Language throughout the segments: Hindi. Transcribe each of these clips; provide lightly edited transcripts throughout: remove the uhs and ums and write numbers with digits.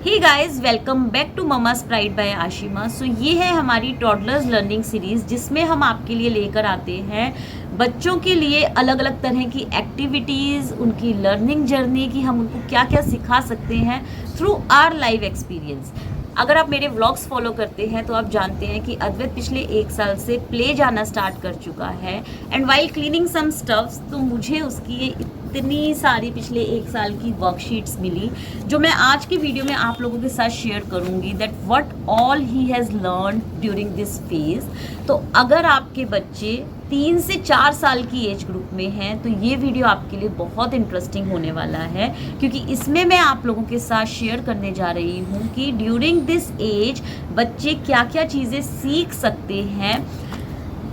Hey guys, welcome back to mama's pride by Ashima. So ये है हमारी टॉडलर्स लर्निंग सीरीज़, जिसमें हम आपके लिए लेकर आते हैं बच्चों के लिए अलग अलग तरह की एक्टिविटीज़, उनकी लर्निंग जर्नी की हम उनको क्या क्या सिखा सकते हैं थ्रू आर लाइव एक्सपीरियंस। अगर आप मेरे व्लॉग्स फॉलो करते हैं तो आप जानते हैं कि अद्वैत पिछले 1 साल से प्ले जाना स्टार्ट कर चुका है। And while cleaning some stuffs, तो मुझे उसकी इतनी सारी पिछले 1 साल की वर्कशीट्स मिली जो मैं आज की वीडियो में आप लोगों के साथ शेयर करूंगी, that what all he has learn during this phase. तो अगर आपके बच्चे 3 से 4 साल की एज ग्रुप में हैं तो ये वीडियो आपके लिए बहुत इंटरेस्टिंग होने वाला है, क्योंकि इसमें मैं आप लोगों के साथ शेयर करने जा रही हूँ कि ड्यूरिंग दिस एज बच्चे क्या क्या चीज़ें सीख सकते हैं।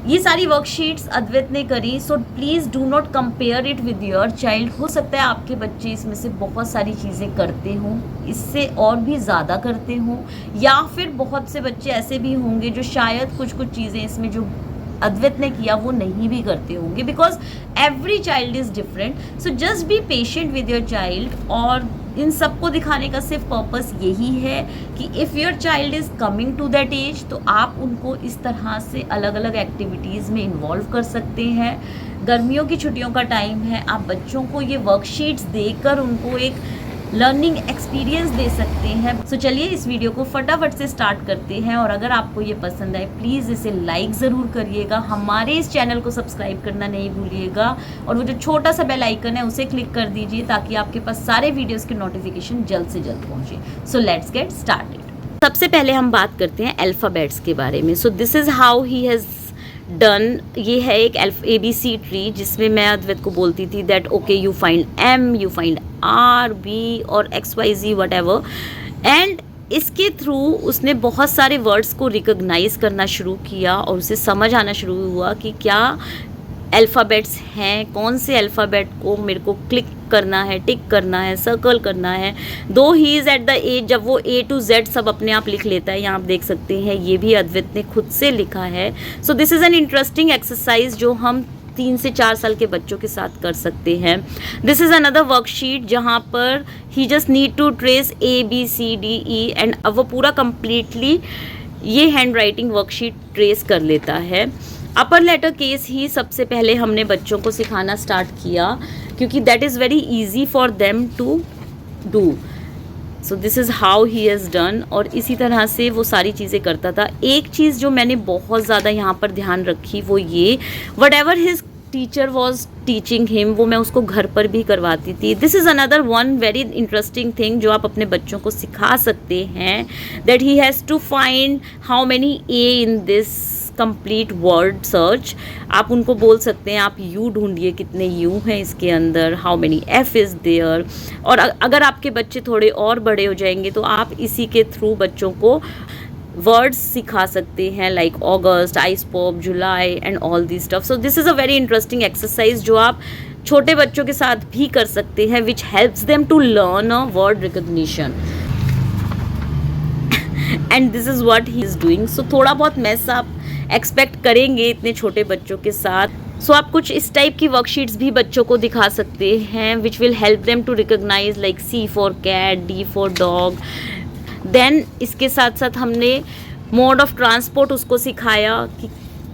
ये सारी वर्कशीट्स अद्वैत ने करी, so please do not compare it with your child. हो सकता है आपके बच्चे इसमें से बहुत सारी चीज़ें करते हों, इससे और भी ज़्यादा करते हों, या फिर बहुत से बच्चे ऐसे भी होंगे जो शायद कुछ कुछ चीज़ें इसमें जो अद्वैत ने किया वो नहीं भी करते होंगे, because every child is different. So just be patient with your child. और इन सबको दिखाने का सिर्फ पर्पस यही है कि if your child is coming to that age तो आप उनको इस तरह से अलग अलग एक्टिविटीज़ में इन्वॉल्व कर सकते हैं। गर्मियों की छुट्टियों का टाइम है, आप बच्चों को ये वर्कशीट्स देकर उनको एक लर्निंग एक्सपीरियंस दे सकते हैं। सो चलिए इस वीडियो को फटाफट से स्टार्ट करते हैं। और अगर आपको ये पसंद आए प्लीज़ इसे लाइक ज़रूर करिएगा, हमारे इस चैनल को सब्सक्राइब करना नहीं भूलिएगा, और वो जो छोटा सा बेल आइकन है उसे क्लिक कर दीजिए ताकि आपके पास सारे वीडियोज़ के नोटिफिकेशन जल्द से जल्द पहुँचे। So let's get started. सबसे पहले हम बात करते हैं अल्फ़ाबेट्स के बारे में। सो this is how he has done. ये है एक ABC ट्री, जिसमें मैं अद्वैत को बोलती थी that okay you find M, you find R, B और XYZ वट एवर। एंड इसके थ्रू उसने बहुत सारे वर्ड्स को रिकॉग्नाइज करना शुरू किया और उसे समझ आना शुरू हुआ कि क्या अल्फ़ाबेट्स हैं, कौन से अल्फ़ाबेट को मेरे को क्लिक करना है, टिक करना है, सर्कल करना है। दो he is at the age जब वो A to Z सब अपने आप लिख लेता है। यहाँ आप देख सकते हैं ये भी अद्वैत ने खुद से लिखा है। सो this is an interesting exercise जो हम 3 से 4 साल के बच्चों के साथ कर सकते हैं। दिस इज़ अनदर वर्कशीट जहाँ पर ही just need to trace ABCDE and अब वो पूरा कंप्लीटली ये हैंड राइटिंग वर्कशीट ट्रेस कर लेता है। अपर लेटर केस ही सबसे पहले हमने बच्चों को सिखाना स्टार्ट किया, क्योंकि that is very easy for them to do. So this is how he has done. और इसी तरह से वो सारी चीज़ें करता था। एक चीज़ जो मैंने बहुत ज़्यादा यहाँ पर ध्यान रखी वो ये, whatever his teacher was teaching him वो मैं उसको घर पर भी करवाती थी। This is another one very interesting thing जो आप अपने बच्चों को सिखा सकते हैं, that he has to find how many A in this complete word search. आप उनको बोल सकते हैं आप U ढूंढिए, कितने U हैं इसके अंदर, how many F is there. और अगर आपके बच्चे थोड़े और बड़े हो जाएंगे तो आप इसी के थ्रू बच्चों को वर्ड्स सिखा सकते हैं, like August, ice pop, July and all this stuff. So this is a very interesting exercise जो आप छोटे बच्चों के साथ भी कर सकते हैं, which helps them to learn a word recognition. And this is what he is doing. So थोड़ा बहुत मैस आप एक्सपेक्ट करेंगे इतने छोटे बच्चों के साथ। सो आप कुछ इस टाइप की वर्कशीट्स भी बच्चों को दिखा सकते हैं, which will help them to recognise, like C for cat, D for dog. Then इसके साथ साथ हमने मोड ऑफ ट्रांसपोर्ट उसको सिखाया कि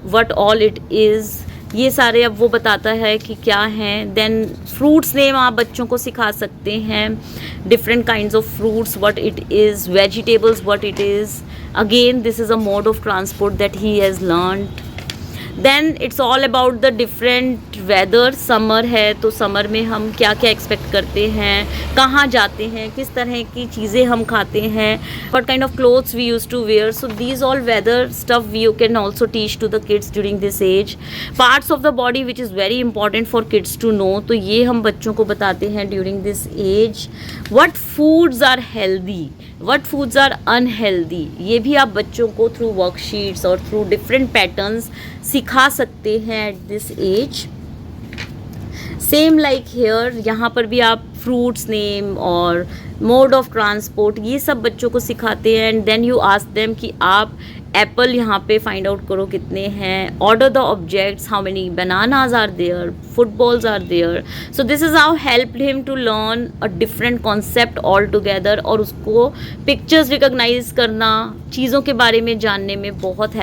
व्हाट ऑल इट इज़, ये सारे अब वो बताता है कि क्या हैं। देन फ्रूट्स नेम आप बच्चों को सिखा सकते हैं, different kinds of fruits what it is, vegetables what it is. Again this is a mode of transport that he has learned. Then it's all about the different weather. Summer है तो समर में हम क्या क्या एक्सपेक्ट करते हैं, कहाँ जाते हैं, किस तरह की चीज़ें हम खाते हैं, what kind of clothes we used to wear. So these all weather stuff you can also teach to the kids during this age. Parts of the body which is very important for kids to know, तो ये हम बच्चों को बताते हैं during this age. What foods are healthy, what foods are unhealthy, ये भी आप बच्चों को थ्रू वर्कशीट्स और थ्रू डिफरेंट पैटर्न्स सिखा सकते हैं at this age. Same like here, यहाँ पर भी आप फ्रूट्स नेम और मोड ऑफ ट्रांसपोर्ट ये सब बच्चों को सिखाते हैं। And then you ask them कि आप एप्पल यहाँ पे फाइंड आउट करो कितने हैं, order the objects, how many bananas are there, footballs are there. So this is how helped him to learn a different concept all together. और उसको पिक्चर्स रिकॉग्नाइज करना, चीज़ों के बारे में जानने में बहुत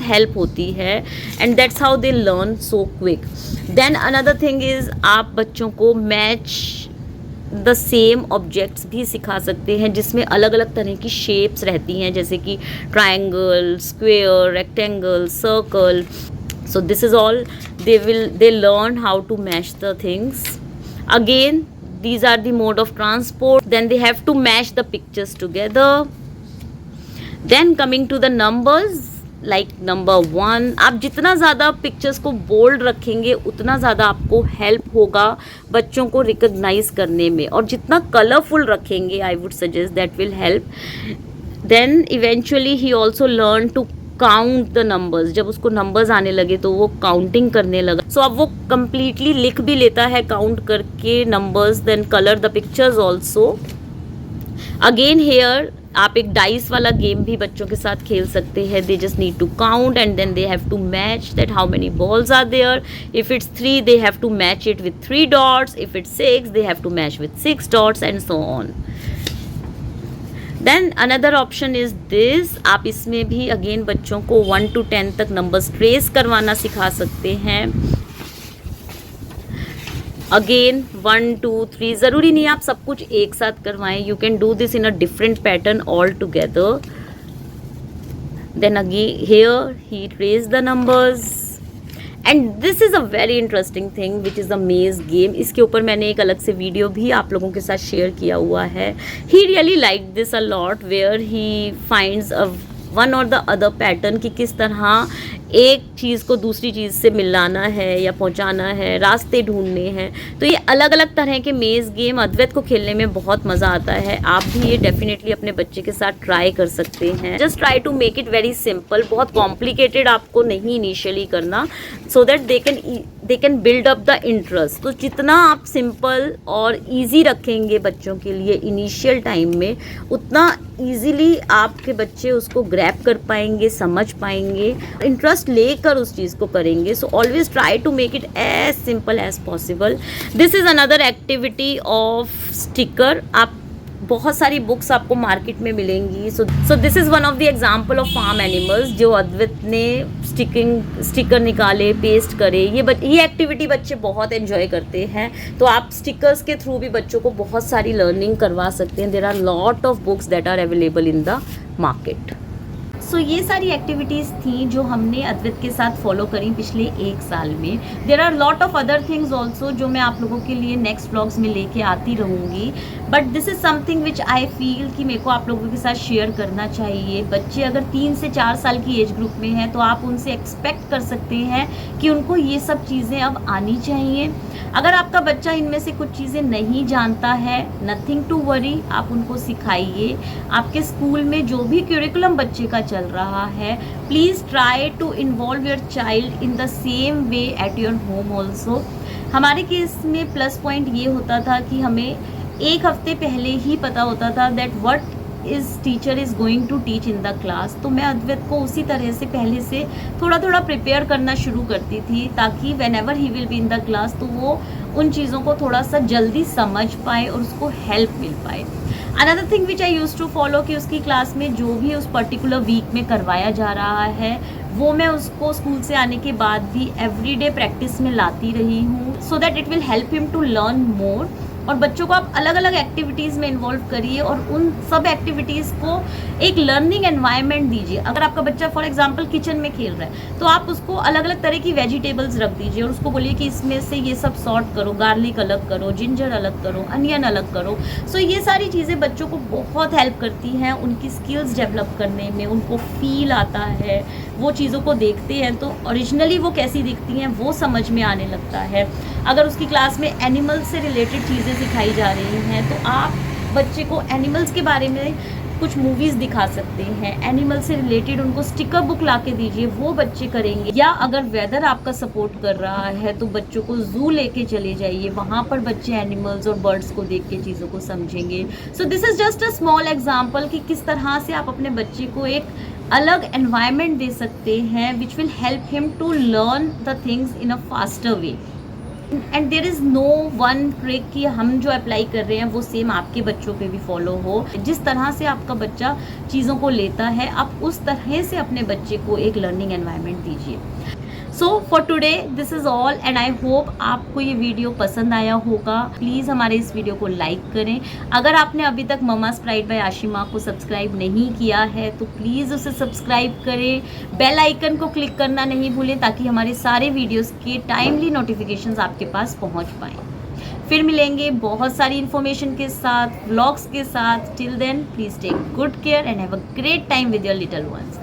हेल्प होती है. And that's how they learn so quick. Then another thing is आप बच्चों को मैच द सेम ऑब्जेक्ट्स भी सिखा सकते हैं जिसमें अलग अलग तरह की शेप्स रहती हैं, जैसे कि triangle, square, rectangle, circle. So this is all they learn how to match the things. Again, these are the mode of transport. Then they have to match the pictures together. Then coming to the numbers, like number 1, आप जितना ज़्यादा पिक्चर्स को बोल्ड रखेंगे उतना ज़्यादा आपको हेल्प होगा बच्चों को रिकग्नाइज करने में, और जितना कलरफुल रखेंगे I would suggest that will help. Then eventually he also learn to count the numbers. जब उसको नंबर्स आने लगे तो वो काउंटिंग करने लगा. सो अब वो कम्प्लीटली लिख भी लेता है काउंट करके numbers. Then colour the pictures also. Again here आप एक डाइस वाला गेम भी बच्चों के साथ खेल सकते हैं. They just need to count and then they have to match that how many balls are there. If it's 3 they have to match it with 3 dots. If it's 6 they have to match with 6 dots and so on. Then another option is this. आप इसमें भी अगेन बच्चों को 1 to 10 तक नंबर्स ट्रेस करवाना सिखा सकते हैं. अगेन 1 2 3, ज़रूरी नहीं आप सब कुछ एक साथ करवाएं. You can do this in a different pattern all together. Then again here he trace the numbers. And this is a very interesting thing which is the maze game. इसके ऊपर मैंने एक अलग से वीडियो भी आप लोगों के साथ शेयर किया हुआ है. He really like this a lot, where he finds a one और द अदर पैटर्न कि किस तरह एक चीज़ को दूसरी चीज़ से मिलाना है या पहुंचाना है, रास्ते ढूंढने हैं. तो ये अलग अलग तरह के मेज़ गेम अद्वैत को खेलने में बहुत मज़ा आता है. आप भी ये डेफिनेटली अपने बच्चे के साथ ट्राई कर सकते हैं. Just try to make it very simple. बहुत कॉम्प्लिकेटेड आपको नहीं इनिशियली करना, so that they can build up the interest. तो जितना आप सिंपल और ईजी रखेंगे बच्चों के लिए इनिशियल टाइम में, उतना ईजीली आपके बच्चे उसको ग्रैब कर पाएंगे, समझ पाएंगे, इंटरेस्ट लेकर उस चीज़ को करेंगे. So always try to make it as simple as possible. This is another activity of sticker. आप बहुत सारी बुक्स आपको मार्केट में मिलेंगी. So this is one of the example of farm animals जो अद्वैत ने स्टिकर निकाले, पेस्ट करे. ये एक्टिविटी बच्चे बहुत एंजॉय करते हैं. तो आप स्टिकर्स के थ्रू भी बच्चों को बहुत सारी लर्निंग करवा सकते हैं. There are lot of books that are available in the market. So ये सारी एक्टिविटीज़ थी जो हमने अद्वैत के साथ फॉलो करी पिछले 1 साल में. There are lot of other things also जो मैं आप लोगों के लिए नेक्स्ट व्लॉग्स में लेके आती रहूँगी. But this is something which I feel कि मेरे को आप लोगों के साथ शेयर करना चाहिए. बच्चे अगर 3 से 4 साल की एज ग्रुप में हैं तो आप उनसे एक्सपेक्ट कर सकते हैं कि उनको ये सब चीज़ें अब आनी चाहिए. अगर आपका बच्चा इनमें से कुछ चीज़ें नहीं जानता है, नथिंग टू वरी, आप उनको सिखाइए. आपके स्कूल में जो भी क्यूरिकुलम बच्चे का चल रहा है, please try to involve your child in the same way at your home also. हमारे केस में प्लस पॉइंट ये होता था कि हमें 1 हफ्ते पहले ही पता होता था that what is teacher is going to teach in the class. तो मैं अद्वैत को उसी तरह से पहले से थोड़ा थोड़ा प्रिपेयर करना शुरू करती थी ताकि when ever he will be in the class तो वो उन चीज़ों को थोड़ा सा जल्दी समझ पाए और उसको हेल्प मिल पाए. Another thing which I use to follow कि उसकी क्लास में जो भी उस पर्टिकुलर वीक में करवाया जा रहा है वो मैं उसको स्कूल से आने के बाद भी एवरीडे प्रैक्टिस में लाती रही हूँ, so that it will help him to learn more. और बच्चों को आप अलग अलग एक्टिविटीज़ में इन्वॉल्व करिए और उन सब एक्टिविटीज़ को एक लर्निंग एनवायरनमेंट दीजिए. अगर आपका बच्चा फॉर एग्जांपल किचन में खेल रहा है तो आप उसको अलग अलग तरह की वेजिटेबल्स रख दीजिए और उसको बोलिए कि इसमें से ये सब सॉर्ट करो, गार्लिक अलग करो, जिंजर अलग करो, अनियन अलग करो. सो ये सारी चीज़ें बच्चों को बहुत हेल्प करती हैं उनकी स्किल्स डेवलप करने में. उनको फील आता है, वो चीज़ों को देखते हैं तो ओरिजिनली वो कैसी दिखती हैं वो समझ में आने लगता है. अगर उसकी क्लास में एनिमल्स से रिलेटेड चीज़ें सिखाई जा रही हैं तो आप बच्चे को एनिमल्स के बारे में कुछ मूवीज़ दिखा सकते हैं. एनिमल से रिलेटेड उनको स्टिकर बुक ला के दीजिए, वो बच्चे करेंगे. या अगर वेदर आपका सपोर्ट कर रहा है तो बच्चों को जू लेके चले जाइए, वहाँ पर बच्चे एनिमल्स और बर्ड्स को देख के चीज़ों को समझेंगे. सो this is just a small example कि किस तरह से आप अपने बच्चे को एक अलग एनवायरनमेंट दे सकते हैं which will help him to learn the things in a faster way. And there is no one trick कि हम जो अप्लाई कर रहे हैं वो सेम आपके बच्चों पे भी फॉलो हो। जिस तरह से आपका बच्चा चीज़ों को लेता है, आप उस तरह से अपने बच्चे को एक लर्निंग एनवायरनमेंट दीजिए। So for today this is all and I hope आपको ये वीडियो पसंद आया होगा। प्लीज़ हमारे इस वीडियो को लाइक करें। अगर आपने अभी तक ममाज़ प्राइड बाय आशिमा को सब्सक्राइब नहीं किया है तो प्लीज़ उसे सब्सक्राइब करें, बेल आइकन को क्लिक करना नहीं भूलें ताकि हमारे सारे वीडियोस के टाइमली नोटिफिकेशंस आपके पास पहुंच पाएँ। फिर मिलेंगे बहुत सारी इन्फॉर्मेशन के साथ, व्लॉग्स के साथ। Till then please take good care and have a great time with your little once.